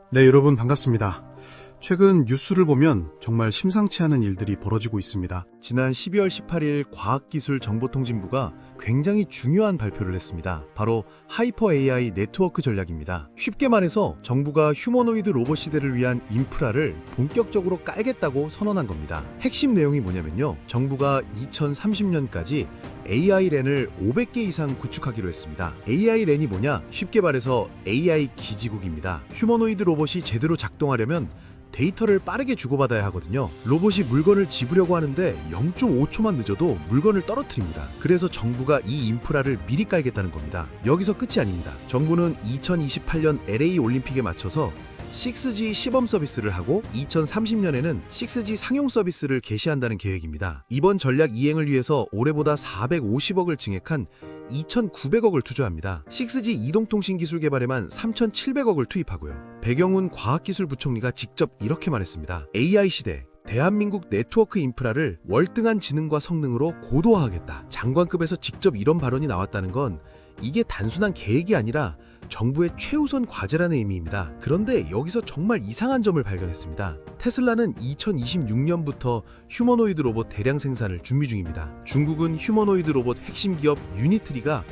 네, 여러분 반갑습니다. 최근 뉴스를 보면 정말 심상치 않은 일들이 벌어지고 있습니다. 지난 12월 18일 과학기술정보통신부가 굉장히 중요한 발표를 했습니다. 바로 하이퍼 AI 네트워크 전략입니다. 쉽게 말해서 정부가 휴머노이드 로봇 시대를 위한 인프라를 본격적으로 깔겠다고 선언한 겁니다. 핵심 내용이 뭐냐면요. 정부가 2030년까지 AI 랜을 500개 이상 구축하기로 했습니다. AI 랜이 뭐냐? 쉽게 말해서 AI 기지국입니다. 휴머노이드 로봇이 제대로 작동하려면 데이터를 빠르게 주고받아야 하거든요. 로봇이 물건을 집으려고 하는데 0.5초만 늦어도 물건을 떨어뜨립니다. 그래서 정부가 이 인프라를 미리 깔겠다는 겁니다. 여기서 끝이 아닙니다. 정부는 2028년 LA 올림픽에 맞춰서 6G 시범 서비스를 하고 2030년에는 6G 상용 서비스를 개시한다는 계획입니다. 이번 전략 이행을 위해서 올해보다 450억을 증액한 2,900억을 투자합니다. 6G 이동통신 기술 개발에만 3,700억을 투입하고요. 백영훈 과학기술부총리가 직접 이렇게 말했습니다. AI 시대 대한민국 네트워크 인프라를 월등한 지능과 성능으로 고도화하겠다. 장관급에서 직접 이런 발언이 나왔다는 건 이게 단순한 계획이 아니라 정부의 최우선 과제라는 의미입니다. 그런데 여기서 정말 이상한 점을 발견했습니다. 테슬라는 2026년부터 휴머노이드 로봇 대량 생산을 준비 중입니다. 중국은 휴머노이드 로봇 핵심 기업 유니트리가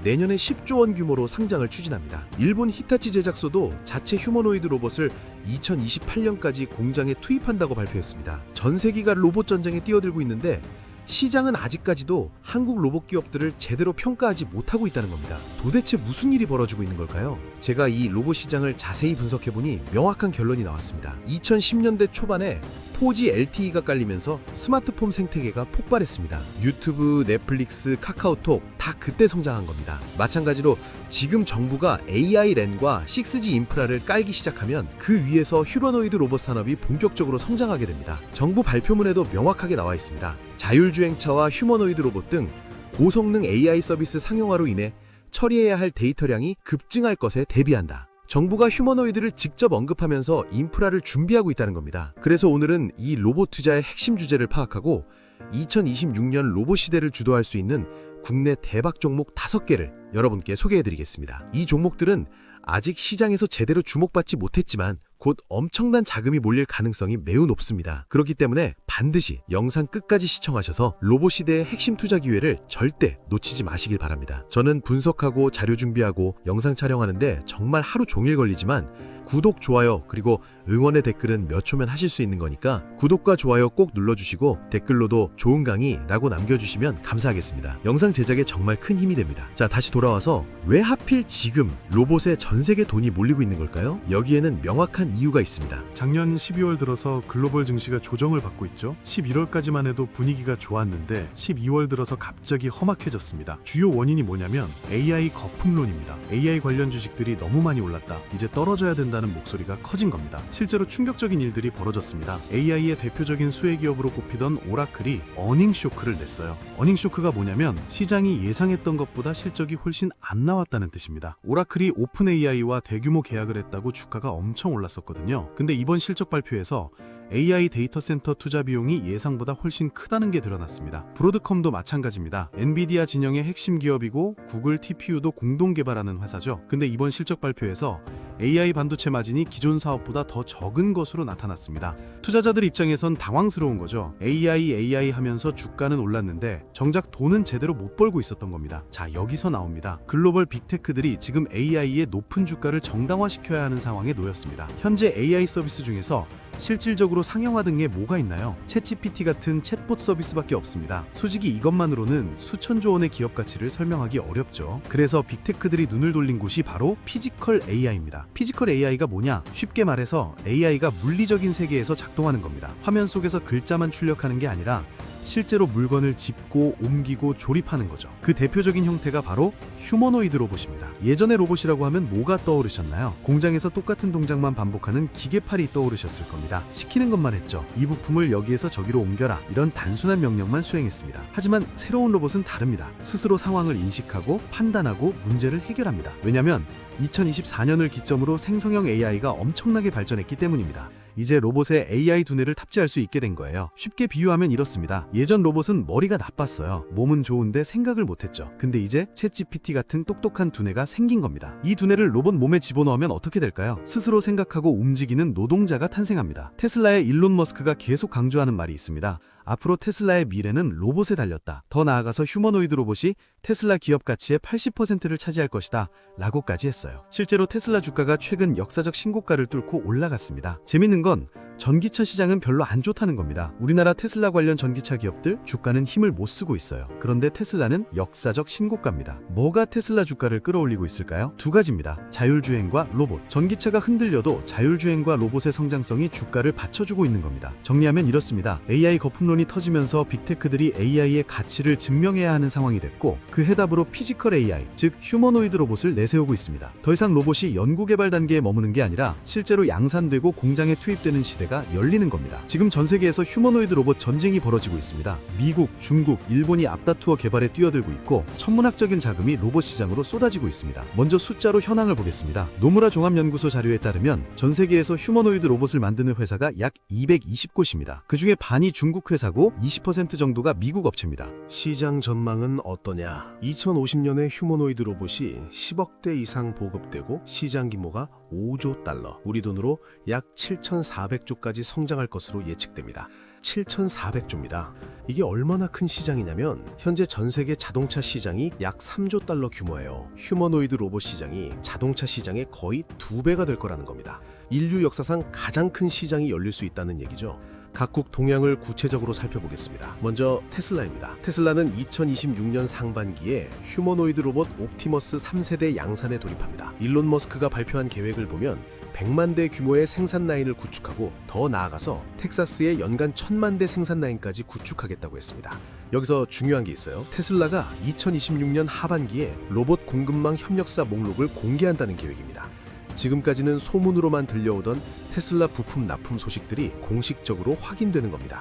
내년에 10조 원 규모로 상장을 추진합니다. 일본 히타치 제작소도 자체 휴머노이드 로봇을 2028년까지 공장에 투입한다고 발표했습니다. 전 세계가 로봇 전쟁에 뛰어들고 있는데 시장은 아직까지도 한국 로봇 기업들을 제대로 평가하지 못하고 있다는 겁니다. 도대체 무슨 일이 벌어지고 있는 걸까요? 제가 이 로봇 시장을 자세히 분석해보니 명확한 결론이 나왔습니다. 2010년대 초반에 4G LTE가 깔리면서 스마트폰 생태계가 폭발했습니다. 유튜브, 넷플릭스, 카카오톡 다 그때 성장한 겁니다. 마찬가지로 지금 정부가 AI 랜과 6G 인프라를 깔기 시작하면 그 위에서 휴머노이드 로봇 산업이 본격적으로 성장하게 됩니다. 정부 발표문에도 명확하게 나와 있습니다. 자율주행차와 휴머노이드 로봇 등 고성능 AI 서비스 상용화로 인해 처리해야 할 데이터량이 급증할 것에 대비한다. 정부가 휴머노이드를 직접 언급하면서 인프라를 준비하고 있다는 겁니다. 그래서 오늘은 이 로봇 투자의 핵심 주제를 파악하고 2026년 로봇 시대를 주도할 수 있는 국내 대박 종목 5개를 여러분께 소개해드리겠습니다. 이 종목들은 아직 시장에서 제대로 주목받지 못했지만 곧 엄청난 자금이 몰릴 가능성이 매우 높습니다. 그렇기 때문에 반드시 영상 끝까지 시청하셔서 로봇 시대의 핵심 투자 기회를 절대 놓치지 마시길 바랍니다. 저는 분석하고 자료 준비하고 영상 촬영하는데 정말 하루 종일 걸리지만 구독, 좋아요, 그리고 응원의 댓글은 몇 초면 하실 수 있는 거니까 구독과 좋아요 꼭 눌러주시고 댓글로도 좋은 강의라고 남겨주시면 감사하겠습니다. 영상 제작에 정말 큰 힘이 됩니다. 자, 다시 돌아와서 왜 하필 지금 로봇에 전 세계 돈이 몰리고 있는 걸까요? 여기에는 명확한 이유가 있습니다. 작년 12월 들어서 글로벌 증시가 조정을 받고 있죠. 11월까지만 해도 분위기가 좋았는데 12월 들어서 갑자기 험악해졌습니다. 주요 원인이 뭐냐면 AI 거품론입니다. AI 관련 주식들이 너무 많이 올랐다. 이제 떨어져야 된다는 목소리가 커진 겁니다. 실제로 충격적인 일들이 벌어졌습니다. AI의 대표적인 수혜 기업으로 꼽히던 오라클이 어닝 쇼크를 냈어요. 어닝 쇼크가 뭐냐면 시장이 예상했던 것보다 실적이 훨씬 안 나왔다는 뜻입니다. 오라클이 오픈 AI와 대규모 계약을 했다고 주가가 엄청 올랐었거든요. 근데 이번 실적 발표에서 AI 데이터 센터 투자 비용이 예상보다 훨씬 크다는 게 드러났습니다. 브로드컴도 마찬가지입니다. 엔비디아 진영의 핵심 기업이고 구글 TPU도 공동 개발하는 회사죠. 근데 이번 실적 발표에서 AI 반도체 마진이 기존 사업보다 더 적은 것으로 나타났습니다. 투자자들 입장에선 당황스러운 거죠. AI 하면서 주가는 올랐는데 정작 돈은 제대로 못 벌고 있었던 겁니다. 자, 여기서 나옵니다. 글로벌 빅테크들이 지금 AI의 높은 주가를 정당화시켜야 하는 상황에 놓였습니다. 현재 AI 서비스 중에서 실질적으로 상용화된 게 뭐가 있나요? 챗GPT 같은 챗봇 서비스밖에 없습니다. 솔직히 이것만으로는 수천조 원의 기업 가치를 설명하기 어렵죠. 그래서 빅테크들이 눈을 돌린 곳이 바로 피지컬 AI입니다. 피지컬 AI가 뭐냐? 쉽게 말해서 AI가 물리적인 세계에서 작동하는 겁니다. 화면 속에서 글자만 출력하는 게 아니라 실제로 물건을 짚고 옮기고 조립하는 거죠. 그 대표적인 형태가 바로 휴머노이드 로봇입니다. 예전에 로봇이라고 하면 뭐가 떠오르셨나요? 공장에서 똑같은 동작만 반복하는 기계팔이 떠오르셨을 겁니다. 시키는 것만 했죠. 이 부품을 여기에서 저기로 옮겨라, 이런 단순한 명령만 수행했습니다. 하지만 새로운 로봇은 다릅니다. 스스로 상황을 인식하고 판단하고 문제를 해결합니다. 왜냐면 2024년을 기점으로 생성형 AI가 엄청나게 발전했기 때문입니다. 이제 로봇에 AI 두뇌를 탑재할 수 있게 된 거예요. 쉽게 비유하면 이렇습니다. 예전 로봇은 머리가 나빴어요. 몸은 좋은데 생각을 못했죠. 근데 이제 챗GPT 같은 똑똑한 두뇌가 생긴 겁니다. 이 두뇌를 로봇 몸에 집어넣으면 어떻게 될까요? 스스로 생각하고 움직이는 노동자가 탄생합니다. 테슬라의 일론 머스크가 계속 강조하는 말이 있습니다. 앞으로 테슬라의 미래는 로봇에 달렸다. 더 나아가서 휴머노이드 로봇이 테슬라 기업 가치의 80%를 차지할 것이다. 라고까지 했어요. 실제로 테슬라 주가가 최근 역사적 신고가를 뚫고 올라갔습니다. 재밌는 건 전기차 시장은 별로 안 좋다는 겁니다. 우리나라 테슬라 관련 전기차 기업들 주가는 힘을 못 쓰고 있어요. 그런데 테슬라는 역사적 신고가입니다. 뭐가 테슬라 주가를 끌어올리고 있을까요? 두 가지입니다. 자율주행과 로봇. 전기차가 흔들려도 자율주행과 로봇의 성장성이 주가를 받쳐주고 있는 겁니다. 정리하면 이렇습니다. AI 거품론이 터지면서 빅테크들이 AI의 가치를 증명해야 하는 상황이 됐고, 그 해답으로 피지컬 AI, 즉 휴머노이드 로봇을 내세우고 있습니다. 더 이상 로봇이 연구개발 단계에 머무는 게 아니라 실제로 양산되고 공장에 투입되는 시대가 열리는 겁니다. 지금 전 세계에서 휴머노이드 로봇 전쟁이 벌어지고 있습니다. 미국, 중국, 일본이 앞다투어 개발에 뛰어들고 있고 천문학적인 자금이 로봇 시장으로 쏟아지고 있습니다. 먼저 숫자로 현황을 보겠습니다. 노무라 종합연구소 자료에 따르면 전 세계에서 휴머노이드 로봇을 만드는 회사가 약 220곳입니다. 그중에 반이 중국 회사고 20% 정도가 미국 업체입니다. 시장 전망은 어떠냐? 2050년에 휴머노이드 로봇이 10억 대 이상 보급되고 시장 규모가 5조 달러, 우리 돈으로 약 7,400조까지 성장할 것으로 예측됩니다. 7,400조입니다. 이게 얼마나 큰 시장이냐면 현재 전 세계 자동차 시장이 약 3조 달러 규모예요. 휴머노이드 로봇 시장이 자동차 시장의 거의 2배가 될 거라는 겁니다. 인류 역사상 가장 큰 시장이 열릴 수 있다는 얘기죠. 각국 동향을 구체적으로 살펴보겠습니다. 먼저 테슬라입니다. 테슬라는 2026년 상반기에 휴머노이드 로봇 옵티머스 3세대 양산에 돌입합니다. 일론 머스크가 발표한 계획을 보면 100만 대 규모의 생산 라인을 구축하고 더 나아가서 텍사스에 연간 1000만 대 생산 라인까지 구축하겠다고 했습니다. 여기서 중요한 게 있어요. 테슬라가 2026년 하반기에 로봇 공급망 협력사 목록을 공개한다는 계획입니다. 지금까지는 소문으로만 들려오던 테슬라 부품 납품 소식들이 공식적으로 확인되는 겁니다.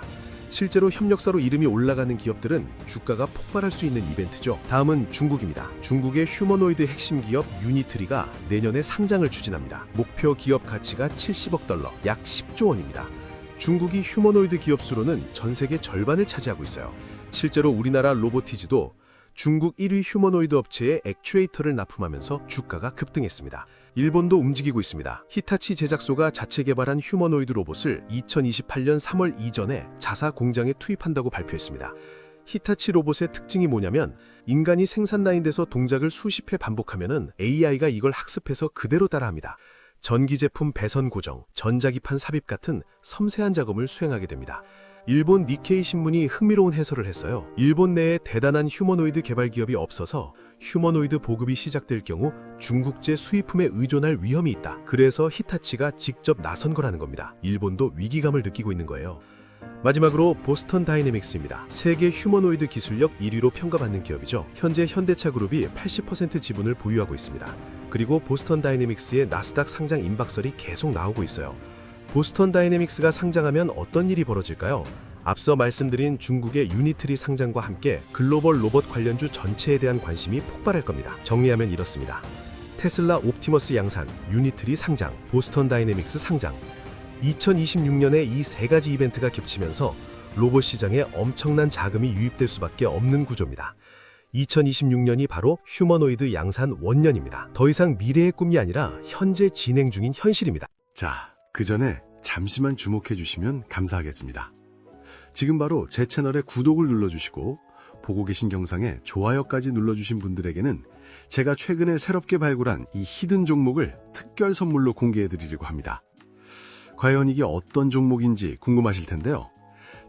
실제로 협력사로 이름이 올라가는 기업들은 주가가 폭발할 수 있는 이벤트죠. 다음은 중국입니다. 중국의 휴머노이드 핵심 기업 유니트리가 내년에 상장을 추진합니다. 목표 기업 가치가 70억 달러, 약 10조 원입니다. 중국이 휴머노이드 기업 수로는 전 세계 절반을 차지하고 있어요. 실제로 우리나라 로보티즈도 중국 1위 휴머노이드 업체에 액추에이터를 납품하면서 주가가 급등했습니다. 일본도 움직이고 있습니다. 히타치 제작소가 자체 개발한 휴머노이드 로봇을 2028년 3월 이전에 자사 공장에 투입한다고 발표했습니다. 히타치 로봇의 특징이 뭐냐면 인간이 생산 라인에서 동작을 수십 회 반복하면은 AI가 이걸 학습해서 그대로 따라합니다. 전기 제품 배선 고정, 전자기판 삽입 같은 섬세한 작업을 수행하게 됩니다. 일본 니케이 신문이 흥미로운 해설을 했어요. 일본 내에 대단한 휴머노이드 개발 기업이 없어서 휴머노이드 보급이 시작될 경우 중국제 수입품에 의존할 위험이 있다. 그래서 히타치가 직접 나선 거라는 겁니다. 일본도 위기감을 느끼고 있는 거예요. 마지막으로 보스턴 다이내믹스입니다. 세계 휴머노이드 기술력 1위로 평가받는 기업이죠. 현재 현대차 그룹이 80% 지분을 보유하고 있습니다. 그리고 보스턴 다이내믹스의 나스닥 상장 임박설이 계속 나오고 있어요. 보스턴 다이내믹스가 상장하면 어떤 일이 벌어질까요? 앞서 말씀드린 중국의 유니트리 상장과 함께 글로벌 로봇 관련주 전체에 대한 관심이 폭발할 겁니다. 정리하면 이렇습니다. 테슬라 옵티머스 양산, 유니트리 상장, 보스턴 다이내믹스 상장. 2026년에 이 세 가지 이벤트가 겹치면서 로봇 시장에 엄청난 자금이 유입될 수밖에 없는 구조입니다. 2026년이 바로 휴머노이드 양산 원년입니다. 더 이상 미래의 꿈이 아니라 현재 진행 중인 현실입니다. 자, 그 전에 잠시만 주목해 주시면 감사하겠습니다. 지금 바로 제 채널에 구독을 눌러주시고 보고 계신 영상에 좋아요까지 눌러주신 분들에게는 제가 최근에 새롭게 발굴한 이 히든 종목을 특별 선물로 공개해 드리려고 합니다. 과연 이게 어떤 종목인지 궁금하실 텐데요.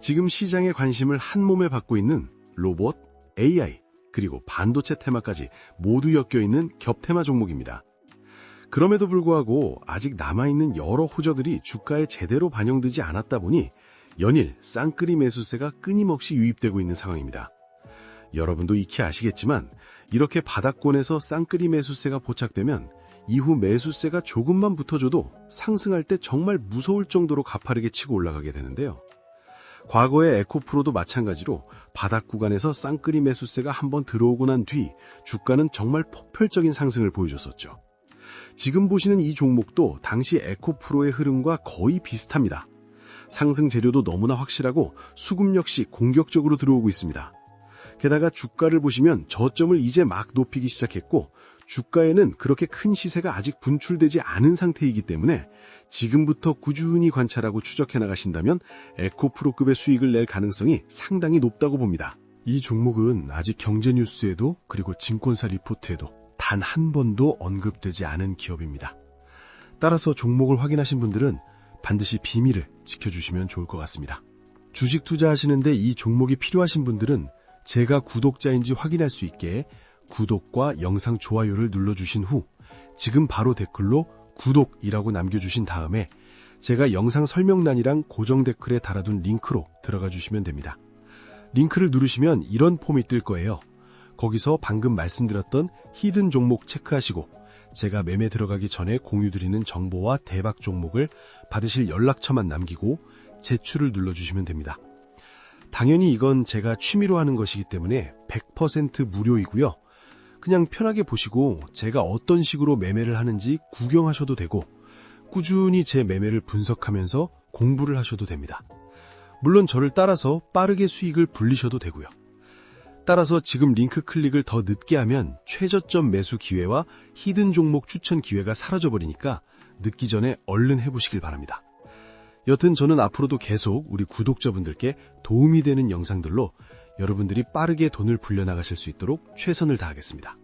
지금 시장의 관심을 한 몸에 받고 있는 로봇, AI, 그리고 반도체 테마까지 모두 엮여있는 겹테마 종목입니다. 그럼에도 불구하고 아직 남아있는 여러 호재들이 주가에 제대로 반영되지 않았다 보니 연일 쌍끌이 매수세가 끊임없이 유입되고 있는 상황입니다. 여러분도 익히 아시겠지만 이렇게 바닥권에서 쌍끌이 매수세가 포착되면 이후 매수세가 조금만 붙어줘도 상승할 때 정말 무서울 정도로 가파르게 치고 올라가게 되는데요. 과거의 에코프로도 마찬가지로 바닥 구간에서 쌍끌이 매수세가 한번 들어오고 난 뒤 주가는 정말 폭발적인 상승을 보여줬었죠. 지금 보시는 이 종목도 당시 에코프로의 흐름과 거의 비슷합니다. 상승 재료도 너무나 확실하고 수급 역시 공격적으로 들어오고 있습니다. 게다가 주가를 보시면 저점을 이제 막 높이기 시작했고 주가에는 그렇게 큰 시세가 아직 분출되지 않은 상태이기 때문에 지금부터 꾸준히 관찰하고 추적해 나가신다면 에코프로급의 수익을 낼 가능성이 상당히 높다고 봅니다. 이 종목은 아직 경제 뉴스에도 그리고 증권사 리포트에도 단 한 번도 언급되지 않은 기업입니다. 따라서 종목을 확인하신 분들은 반드시 비밀을 지켜주시면 좋을 것 같습니다. 주식 투자하시는데 이 종목이 필요하신 분들은 제가 구독자인지 확인할 수 있게 구독과 영상 좋아요를 눌러주신 후 지금 바로 댓글로 구독이라고 남겨주신 다음에 제가 영상 설명란이랑 고정 댓글에 달아둔 링크로 들어가 주시면 됩니다. 링크를 누르시면 이런 폼이 뜰 거예요. 거기서 방금 말씀드렸던 히든 종목 체크하시고 제가 매매 들어가기 전에 공유드리는 정보와 대박 종목을 받으실 연락처만 남기고 제출을 눌러주시면 됩니다. 당연히 이건 제가 취미로 하는 것이기 때문에 100% 무료이고요. 그냥 편하게 보시고 제가 어떤 식으로 매매를 하는지 구경하셔도 되고 꾸준히 제 매매를 분석하면서 공부를 하셔도 됩니다. 물론 저를 따라서 빠르게 수익을 불리셔도 되고요. 따라서 지금 링크 클릭을 더 늦게 하면 최저점 매수 기회와 히든 종목 추천 기회가 사라져버리니까 늦기 전에 얼른 해보시길 바랍니다. 여튼 저는 앞으로도 계속 우리 구독자분들께 도움이 되는 영상들로 여러분들이 빠르게 돈을 불려나가실 수 있도록 최선을 다하겠습니다.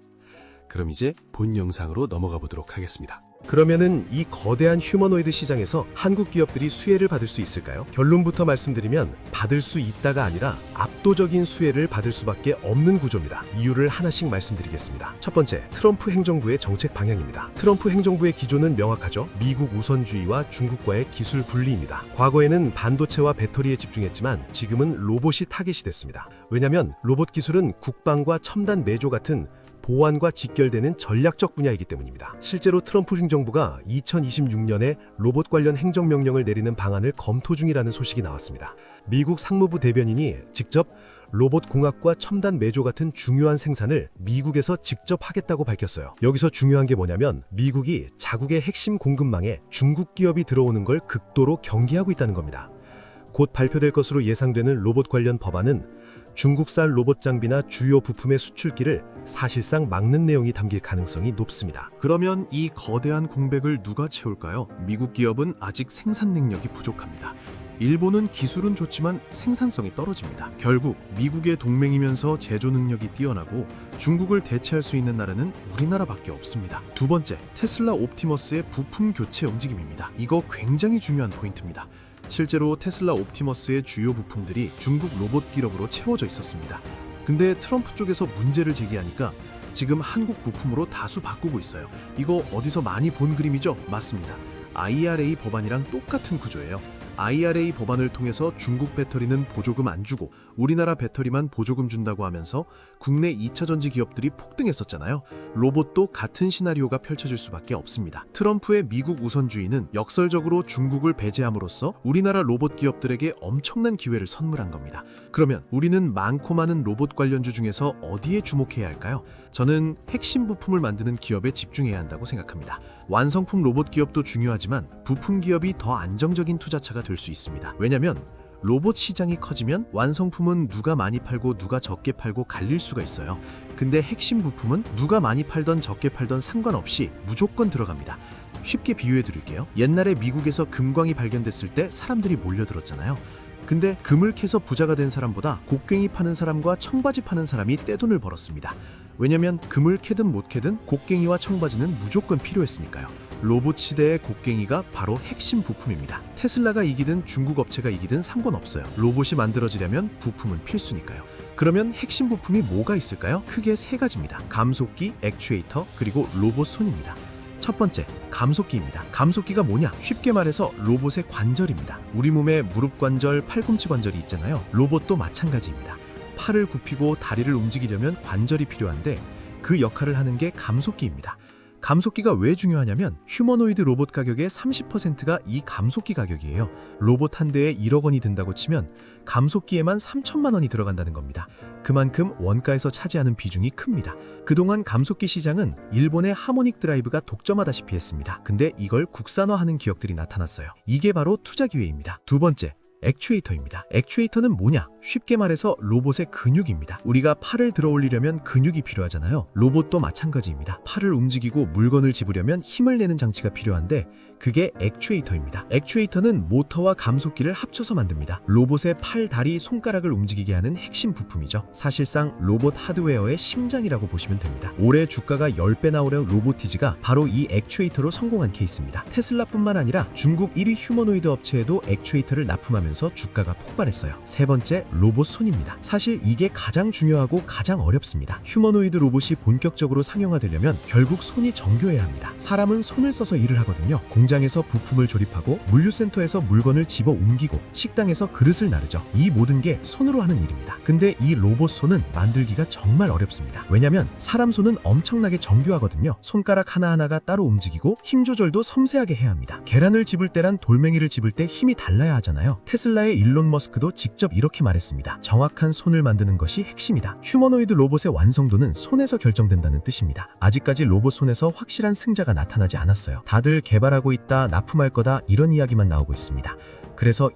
그럼 이제 본 영상으로 넘어가 보도록 하겠습니다. 그러면은 이 거대한 휴머노이드 시장에서 한국 기업들이 수혜를 받을 수 있을까요? 결론부터 말씀드리면 받을 수 있다가 아니라 압도적인 수혜를 받을 수밖에 없는 구조입니다. 이유를 하나씩 말씀드리겠습니다. 첫 번째, 트럼프 행정부의 정책 방향입니다. 트럼프 행정부의 기조는 명확하죠. 미국 우선주의와 중국과의 기술 분리입니다. 과거에는 반도체와 배터리에 집중했지만 지금은 로봇이 타깃이 됐습니다. 왜냐하면 로봇 기술은 국방과 첨단 매조 같은 보안과 직결되는 전략적 분야이기 때문입니다. 실제로 트럼프 행정부가 2026년에 로봇 관련 행정명령을 내리는 방안을 검토 중이라는 소식이 나왔습니다. 미국 상무부 대변인이 직접 로봇 공학과 첨단 매조 같은 중요한 생산을 미국에서 직접 하겠다고 밝혔어요. 여기서 중요한 게 뭐냐면 미국이 자국의 핵심 공급망에 중국 기업이 들어오는 걸 극도로 경계하고 있다는 겁니다. 곧 발표될 것으로 예상되는 로봇 관련 법안은 중국산 로봇 장비나 주요 부품의 수출기를 사실상 막는 내용이 담길 가능성이 높습니다. 그러면 이 거대한 공백을 누가 채울까요? 미국 기업은 아직 생산 능력이 부족합니다. 일본은 기술은 좋지만 생산성이 떨어집니다. 결국 미국의 동맹이면서 제조 능력이 뛰어나고 중국을 대체할 수 있는 나라는 우리나라밖에 없습니다. 두 번째, 테슬라 옵티머스의 부품 교체 움직임입니다. 이거 굉장히 중요한 포인트입니다. 실제로 테슬라 옵티머스의 주요 부품들이 중국 로봇 기업으로 채워져 있었습니다. 근데 트럼프 쪽에서 문제를 제기하니까 지금 한국 부품으로 다수 바꾸고 있어요. 이거 어디서 많이 본 그림이죠? 맞습니다. IRA 법안이랑 똑같은 구조예요. IRA 법안을 통해서 중국 배터리는 보조금 안 주고 우리나라 배터리만 보조금 준다고 하면서 국내 2차 전지 기업들이 폭등했었잖아요. 로봇도 같은 시나리오가 펼쳐질 수밖에 없습니다. 트럼프의 미국 우선주의는 역설적으로 중국을 배제함으로써 우리나라 로봇 기업들에게 엄청난 기회를 선물한 겁니다. 그러면 우리는 많고 많은 로봇 관련주 중에서 어디에 주목해야 할까요? 저는 핵심 부품을 만드는 기업에 집중해야 한다고 생각합니다. 완성품 로봇 기업도 중요하지만 부품 기업이 더 안정적인 투자처가 될 수 있습니다. 왜냐면 로봇 시장이 커지면 완성품은 누가 많이 팔고 누가 적게 팔고 갈릴 수가 있어요. 근데 핵심 부품은 누가 많이 팔던 적게 팔던 상관없이 무조건 들어갑니다. 쉽게 비유해 드릴게요. 옛날에 미국에서 금광이 발견됐을 때 사람들이 몰려들었잖아요. 근데 금을 캐서 부자가 된 사람보다 곡괭이 파는 사람과 청바지 파는 사람이 떼돈을 벌었습니다. 왜냐면 금을 캐든 못 캐든 곡괭이와 청바지는 무조건 필요했으니까요. 로봇 시대의 곡괭이가 바로 핵심 부품입니다. 테슬라가 이기든 중국 업체가 이기든 상관없어요. 로봇이 만들어지려면 부품은 필수니까요. 그러면 핵심 부품이 뭐가 있을까요? 크게 세 가지입니다. 감속기, 액추에이터, 그리고 로봇 손입니다. 첫 번째, 감속기입니다. 감속기가 뭐냐? 쉽게 말해서 로봇의 관절입니다. 우리 몸에 무릎 관절, 팔꿈치 관절이 있잖아요. 로봇도 마찬가지입니다. 팔을 굽히고 다리를 움직이려면 관절이 필요한데 그 역할을 하는 게 감속기입니다. 감속기가 왜 중요하냐면 휴머노이드 로봇 가격의 30%가 이 감속기 가격이에요. 로봇 한 대에 1억 원이 든다고 치면 감속기에만 3천만 원이 들어간다는 겁니다. 그만큼 원가에서 차지하는 비중이 큽니다. 그동안 감속기 시장은 일본의 하모닉 드라이브가 독점하다시피 했습니다. 근데 이걸 국산화하는 기업들이 나타났어요. 이게 바로 투자 기회입니다. 두 번째, 액추에이터입니다. 액추에이터는 뭐냐? 쉽게 말해서 로봇의 근육입니다. 우리가 팔을 들어 올리려면 근육이 필요하잖아요. 로봇도 마찬가지입니다. 팔을 움직이고 물건을 집으려면 힘을 내는 장치가 필요한데 그게 액추에이터입니다. 액추에이터는 모터와 감속기를 합쳐서 만듭니다. 로봇의 팔, 다리, 손가락을 움직이게 하는 핵심 부품이죠. 사실상 로봇 하드웨어의 심장이라고 보시면 됩니다. 올해 주가가 10배나 오른 로보티즈가 바로 이 액추에이터로 성공한 케이스입니다. 테슬라뿐만 아니라 중국 1위 휴머노이드 업체에도 액추에이터를 납품하면서 주가가 폭발했어요. 세 번째, 로봇 손입니다. 사실 이게 가장 중요하고 가장 어렵습니다. 휴머노이드 로봇이 본격적으로 상용화되려면 결국 손이 정교해야 합니다. 사람은 손을 써서 일을 하거든요. 공장에서 부품을 조립하고 물류센터에서 물건을 집어 옮기고 식당에서 그릇을 나르죠. 이 모든 게 손으로 하는 일입니다. 근데 이 로봇 손은 만들기가 정말 어렵습니다. 왜냐면 사람 손은 엄청나게 정교하거든요. 손가락 하나하나가 따로 움직이고 힘 조절도 섬세하게 해야 합니다. 계란을 집을 때랑 돌멩이를 집을 때 힘이 달라야 하잖아요. 테슬라의 일론 머스크도 직접 이렇게 말했습니다. 정확한 손을 만드는 것이 핵심이다. 휴머노이드 로봇의 완성도는 손에서 결정된다는 뜻입니다. 아직까지 로봇 손에서 확실한 승자가 나타나지 않았어요. 다들 개발하고 있다, 납품할 거다 이런 이야기만 나오고 있습니다. 그래서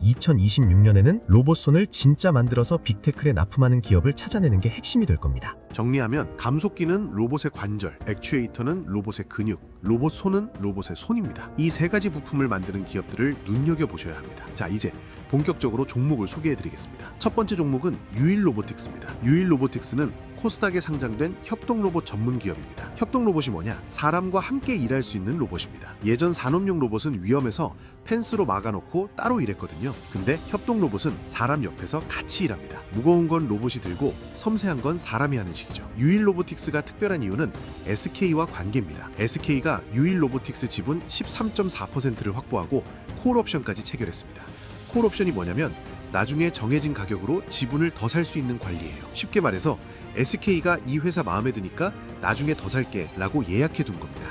2026년에는 로봇 손을 진짜 만들어서 빅테크에 납품하는 기업을 찾아내는 게 핵심이 될 겁니다. 정리하면 감속기는 로봇의 관절, 액추에이터는 로봇의 근육, 로봇 손은 로봇의 손입니다. 이 세 가지 부품을 만드는 기업들을 눈여겨보셔야 합니다. 자, 이제 본격적으로 종목을 소개해드리겠습니다. 첫 번째 종목은 유일 로보틱스입니다. 유일 로보틱스는 코스닥에 상장된 협동 로봇 전문 기업입니다. 협동 로봇이 뭐냐? 사람과 함께 일할 수 있는 로봇입니다. 예전 산업용 로봇은 위험해서 펜스로 막아놓고 따로 일했거든요. 근데 협동 로봇은 사람 옆에서 같이 일합니다. 무거운 건 로봇이 들고 섬세한 건 사람이 하는 식이죠. 유일 로보틱스가 특별한 이유는 SK와 관계입니다. SK가 유일 로보틱스 지분 13.4%를 확보하고 콜옵션까지 체결했습니다. 콜옵션이 뭐냐면 나중에 정해진 가격으로 지분을 더 살 수 있는 관리예요. 쉽게 말해서 SK가 이 회사 마음에 드니까 나중에 더 살게 라고 예약해 둔 겁니다.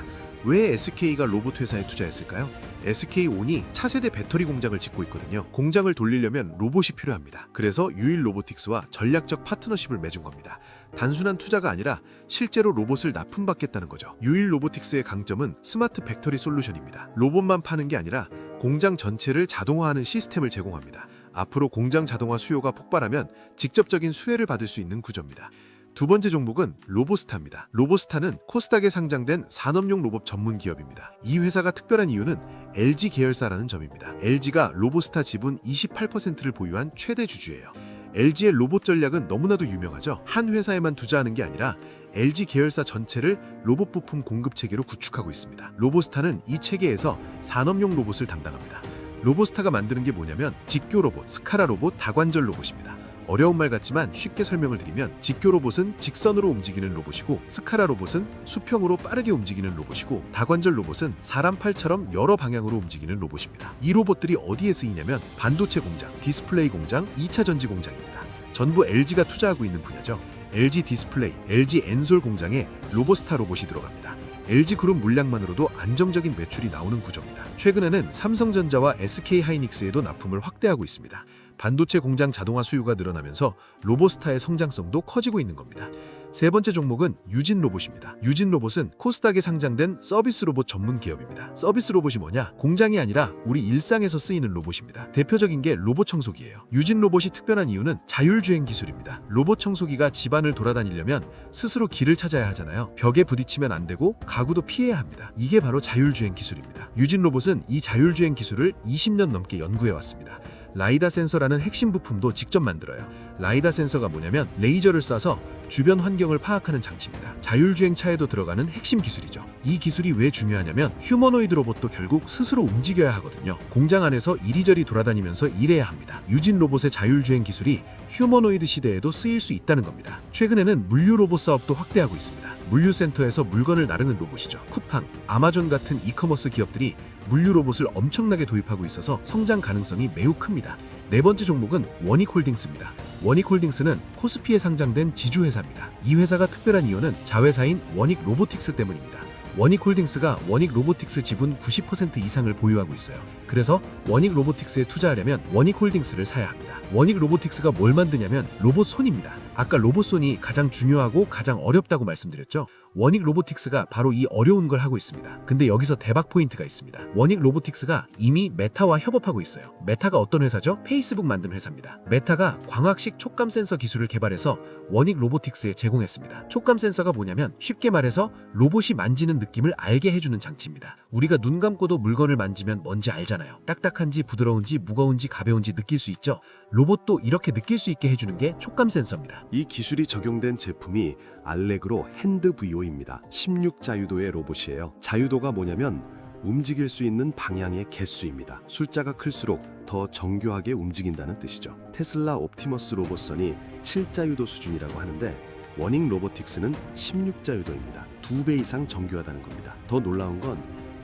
왜 SK가 로봇 회사에 투자했을까요? SK온이 차세대 배터리 공장을 짓고 있거든요. 공장을 돌리려면 로봇이 필요합니다. 그래서 유일 로보틱스와 전략적 파트너십을 맺은 겁니다. 단순한 투자가 아니라 실제로 로봇을 납품받겠다는 거죠. 유일 로보틱스의 강점은 스마트 팩토리 솔루션입니다. 로봇만 파는 게 아니라 공장 전체를 자동화하는 시스템을 제공합니다. 앞으로 공장 자동화 수요가 폭발하면 직접적인 수혜를 받을 수 있는 구조입니다. 두 번째 종목은 로보스타입니다. 로보스타는 코스닥에 상장된 산업용 로봇 전문 기업입니다. 이 회사가 특별한 이유는 LG 계열사라는 점입니다. LG가 로보스타 지분 28%를 보유한 최대 주주예요. LG의 로봇 전략은 너무나도 유명하죠. 한 회사에만 투자하는 게 아니라 LG 계열사 전체를 로봇 부품 공급 체계로 구축하고 있습니다. 로보스타는 이 체계에서 산업용 로봇을 담당합니다. 로보스타가 만드는 게 뭐냐면 직교 로봇, 스카라 로봇, 다관절 로봇입니다. 어려운 말 같지만 쉽게 설명을 드리면 직교 로봇은 직선으로 움직이는 로봇이고 스카라 로봇은 수평으로 빠르게 움직이는 로봇이고 다관절 로봇은 사람 팔처럼 여러 방향으로 움직이는 로봇입니다. 이 로봇들이 어디에 쓰이냐면 반도체 공장, 디스플레이 공장, 2차 전지 공장입니다. 전부 LG가 투자하고 있는 분야죠. LG 디스플레이, LG 엔솔 공장에 로보스타 로봇이 들어갑니다. LG그룹 물량만으로도 안정적인 매출이 나오는 구조입니다. 최근에는 삼성전자와 SK하이닉스에도 납품을 확대하고 있습니다. 반도체 공장 자동화 수요가 늘어나면서 로보스타의 성장성도 커지고 있는 겁니다. 세 번째 종목은 유진 로봇입니다. 유진 로봇은 코스닥에 상장된 서비스 로봇 전문 기업입니다. 서비스 로봇이 뭐냐? 공장이 아니라 우리 일상에서 쓰이는 로봇입니다. 대표적인 게 로봇 청소기예요. 유진 로봇이 특별한 이유는 자율주행 기술입니다. 로봇 청소기가 집안을 돌아다니려면 스스로 길을 찾아야 하잖아요. 벽에 부딪히면 안 되고 가구도 피해야 합니다. 이게 바로 자율주행 기술입니다. 유진 로봇은 이 자율주행 기술을 20년 넘게 연구해 왔습니다. 라이다 센서라는 핵심 부품도 직접 만들어요. 라이다 센서가 뭐냐면 레이저를 쏴서 주변 환경을 파악하는 장치입니다. 자율주행차에도 들어가는 핵심 기술이죠. 이 기술이 왜 중요하냐면 휴머노이드 로봇도 결국 스스로 움직여야 하거든요. 공장 안에서 이리저리 돌아다니면서 일해야 합니다. 유진 로봇의 자율주행 기술이 휴머노이드 시대에도 쓰일 수 있다는 겁니다. 최근에는 물류 로봇 사업도 확대하고 있습니다. 물류센터에서 물건을 나르는 로봇이죠. 쿠팡, 아마존 같은 이커머스 기업들이 물류 로봇을 엄청나게 도입하고 있어서 성장 가능성이 매우 큽니다. 네 번째 종목은 원익홀딩스입니다. 원익홀딩스는 코스피에 상장된 지주회사입니다. 이 회사가 특별한 이유는 자회사인 원익 로보틱스 때문입니다. 원익홀딩스가 원익로보틱스 지분 90% 이상을 보유하고 있어요. 그래서 원익로보틱스에 투자하려면 원익홀딩스를 사야 합니다. 원익로보틱스가 뭘 만드냐면 로봇손입니다. 아까 로봇손이 가장 중요하고 가장 어렵다고 말씀드렸죠? 원익로보틱스가 바로 이 어려운 걸 하고 있습니다. 근데 여기서 대박 포인트가 있습니다. 원익로보틱스가 이미 메타와 협업하고 있어요. 메타가 어떤 회사죠? 페이스북 만든 회사입니다. 메타가 광학식 촉감 센서 기술을 개발해서 원익로보틱스에 제공했습니다. 촉감 센서가 뭐냐면 쉽게 말해서 로봇이 만지는 느낌을 알게 해주는 장치입니다. 우리가 눈 감고도 물건을 만지면 뭔지 알잖아요. 딱딱한지 부드러운지 무거운지 가벼운지 느낄 수 있죠? 로봇도 이렇게 느낄 수 있게 해주는 게 촉감 센서입니다. 이 기술이 적용된 제품이 알레그로 핸드VO입니다. 16자유도의 로봇이에요. 자유도가 뭐냐면 움직일 수 있는 방향의 개수입니다. 숫자가 클수록 더 정교하게 움직인다는 뜻이죠. 테슬라 옵티머스 로봇선이 7자유도 수준이라고 하는데 원익 로보틱스는 16자유도입니다. 2배 이상 정교하다는 겁니다. 더 놀라운 건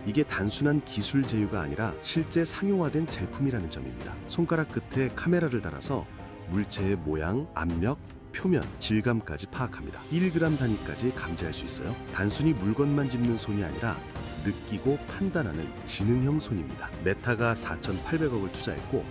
이게 단순한 기술 제휴가 아니라 실제 상용화된 제품이라는 점입니다. 손가락 끝에 카메라를 달아서 물체의 모양, 압력, 표면, 질감까지 파악합니다. 1g 단위까지 감지할 수 있어요. 단순히 물건만 짚는 손이 아니라 느끼고 판단하는 지능형 손입니다. 메타가 4,800억을 투자했고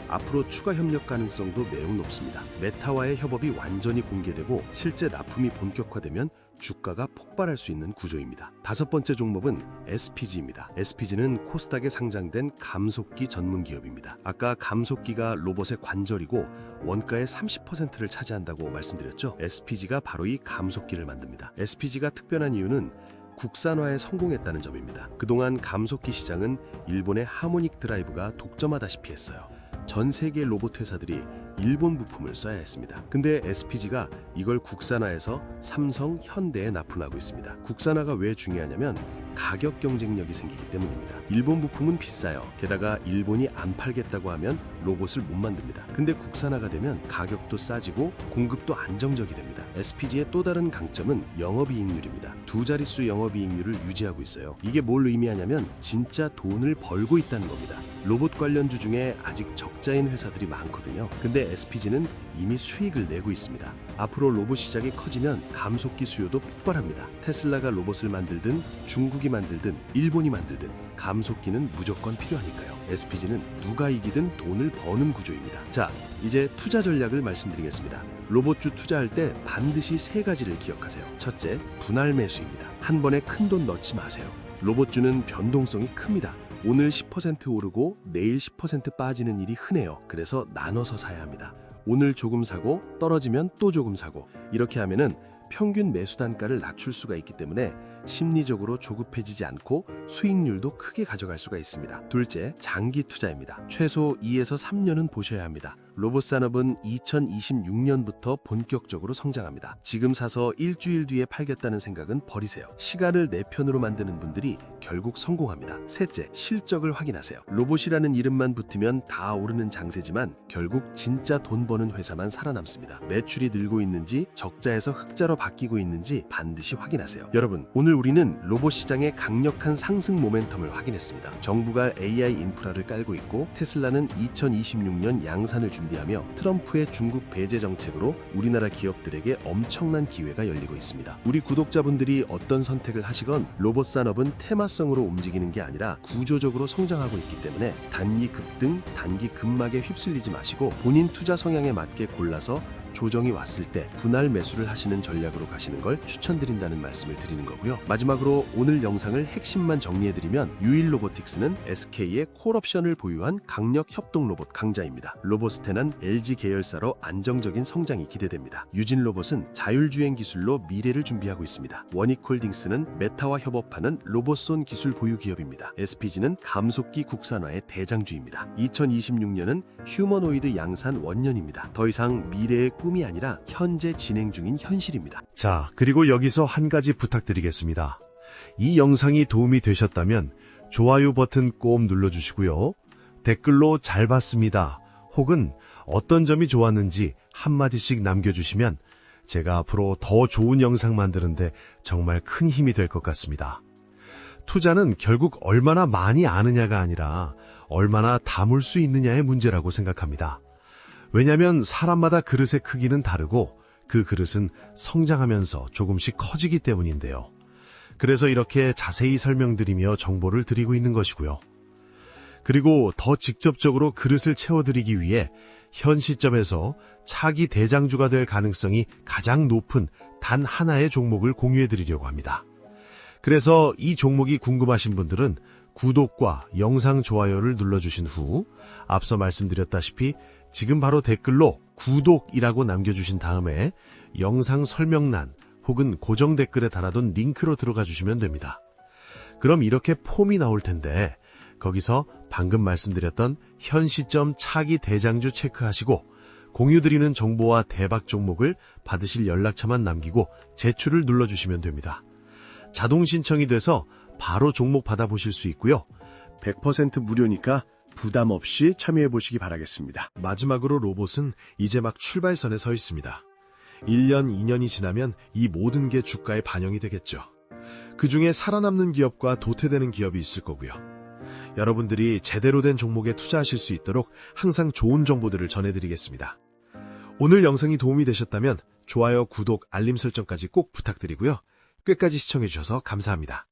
앞으로 추가 협력 가능성도 매우 높습니다. 메타와의 협업이 완전히 공개되고 실제 납품이 본격화되면 주가가 폭발할 수 있는 구조입니다. 다섯 번째 종목은 SPG입니다. SPG는 코스닥에 상장된 감속기 전문 기업입니다. 아까 감속기가 로봇의 관절이고 원가의 30%를 차지한다고 말씀드렸죠. SPG가 바로 이 감속기를 만듭니다. SPG가 특별한 이유는 국산화에 성공했다는 점입니다. 그동안 감속기 시장은 일본의 하모닉 드라이브가 독점하다시피 했어요. 전 세계 로봇 회사들이 일본 부품을 써야 했습니다. 근데 SPG가 이걸 국산화해서 삼성, 현대에 납품하고 있습니다. 국산화가 왜 중요하냐면 가격 경쟁력이 생기기 때문입니다. 일본 부품은 비싸요. 게다가 일본이 안 팔겠다고 하면 로봇을 못 만듭니다. 근데 국산화가 되면 가격도 싸지고 공급도 안정적이 됩니다. SPG의 또 다른 강점은 영업이익률입니다. 두 자릿수 영업이익률을 유지하고 있어요. 이게 뭘 의미하냐면 진짜 돈을 벌고 있다는 겁니다. 로봇 관련주 중에 아직 적자인 회사들이 많거든요. 근데 SPG는 이미 수익을 내고 있습니다. 앞으로 로봇 시장이 커지면 감속기 수요도 폭발합니다. 테슬라가 로봇을 만들든 중국이 만들든 일본이 만들든 감속기는 무조건 필요하니까요. SPG는 누가 이기든 돈을 버는 구조입니다. 자, 이제 투자 전략을 말씀드리겠습니다. 로봇주 투자할 때 반드시 세 가지를 기억하세요. 첫째, 분할 매수입니다. 한 번에 큰 돈 넣지 마세요. 로봇주는 변동성이 큽니다. 오늘 10% 오르고 내일 10% 빠지는 일이 흔해요. 그래서 나눠서 사야 합니다. 오늘 조금 사고 떨어지면 또 조금 사고 이렇게 하면은 평균 매수 단가를 낮출 수가 있기 때문에 심리적으로 조급해지지 않고 수익률도 크게 가져갈 수가 있습니다. 둘째, 장기 투자입니다. 최소 2에서 3년은 보셔야 합니다. 로봇 산업은 2026년부터 본격적으로 성장합니다. 지금 사서 일주일 뒤에 팔겠다는 생각은 버리세요. 시간을 내 편으로 만드는 분들이 결국 성공합니다. 셋째, 실적을 확인하세요. 로봇이라는 이름만 붙으면 다 오르는 장세지만 결국 진짜 돈 버는 회사만 살아남습니다. 매출이 늘고 있는지 적자에서 흑자로 바뀌고 있는지 반드시 확인하세요. 여러분, 오늘 우리는 로봇 시장의 강력한 상승 모멘텀을 확인했습니다. 정부가 AI 인프라를 깔고 있고 테슬라는 2026년 양산을 준비하며 트럼프의 중국 배제 정책으로 우리나라 기업들에게 엄청난 기회가 열리고 있습니다. 우리 구독자분들이 어떤 선택을 하시건 로봇 산업은 테마성으로 움직이는 게 아니라 구조적으로 성장하고 있기 때문에 단기 급등, 단기 급락에 휩쓸리지 마시고 본인 투자 성향에 맞게 골라서 조정이 왔을 때 분할 매수를 하시는 전략으로 가시는 걸 추천드린다는 말씀을 드리는 거고요. 마지막으로 오늘 영상을 핵심만 정리해드리면 유일 로보틱스는 SK의 콜옵션을 보유한 강력 협동 로봇 강자입니다. 로보스테는 LG 계열사로 안정적인 성장이 기대됩니다. 유진 로봇은 자율주행 기술로 미래를 준비하고 있습니다. 원익홀딩스는 메타와 협업하는 로봇손 기술 보유 기업입니다. SPG는 감속기 국산화의 대장주입니다. 2026년은 휴머노이드 양산 원년입니다. 더 이상 미래의 꿈이 아니라 현재 진행 중인 현실입니다. 자, 그리고 여기서 한 가지 부탁드리겠습니다. 이 영상이 도움이 되셨다면 좋아요 버튼 꼭 눌러주시고요. 댓글로 잘 봤습니다. 혹은 어떤 점이 좋았는지 한마디씩 남겨주시면 제가 앞으로 더 좋은 영상 만드는데 정말 큰 힘이 될 것 같습니다. 투자는 결국 얼마나 많이 아느냐가 아니라 얼마나 담을 수 있느냐의 문제라고 생각합니다. 왜냐하면 사람마다 그릇의 크기는 다르고 그 그릇은 성장하면서 조금씩 커지기 때문인데요. 그래서 이렇게 자세히 설명드리며 정보를 드리고 있는 것이고요. 그리고 더 직접적으로 그릇을 채워드리기 위해 현 시점에서 차기 대장주가 될 가능성이 가장 높은 단 하나의 종목을 공유해드리려고 합니다. 그래서 이 종목이 궁금하신 분들은 구독과 영상 좋아요를 눌러주신 후 앞서 말씀드렸다시피 지금 바로 댓글로 구독이라고 남겨주신 다음에 영상 설명란 혹은 고정 댓글에 달아둔 링크로 들어가 주시면 됩니다. 그럼 이렇게 폼이 나올 텐데 거기서 방금 말씀드렸던 현 시점 차기 대장주 체크하시고 공유드리는 정보와 대박 종목을 받으실 연락처만 남기고 제출을 눌러주시면 됩니다. 자동 신청이 돼서 바로 종목 받아보실 수 있고요. 100% 무료니까 부담 없이 참여해 보시기 바라겠습니다. 마지막으로 로봇은 이제 막 출발선에 서 있습니다. 1년, 2년이 지나면 이 모든 게 주가에 반영이 되겠죠. 그 중에 살아남는 기업과 도태되는 기업이 있을 거고요. 여러분들이 제대로 된 종목에 투자하실 수 있도록 항상 좋은 정보들을 전해드리겠습니다. 오늘 영상이 도움이 되셨다면 좋아요, 구독, 알림 설정까지 꼭 부탁드리고요. 끝까지 시청해주셔서 감사합니다.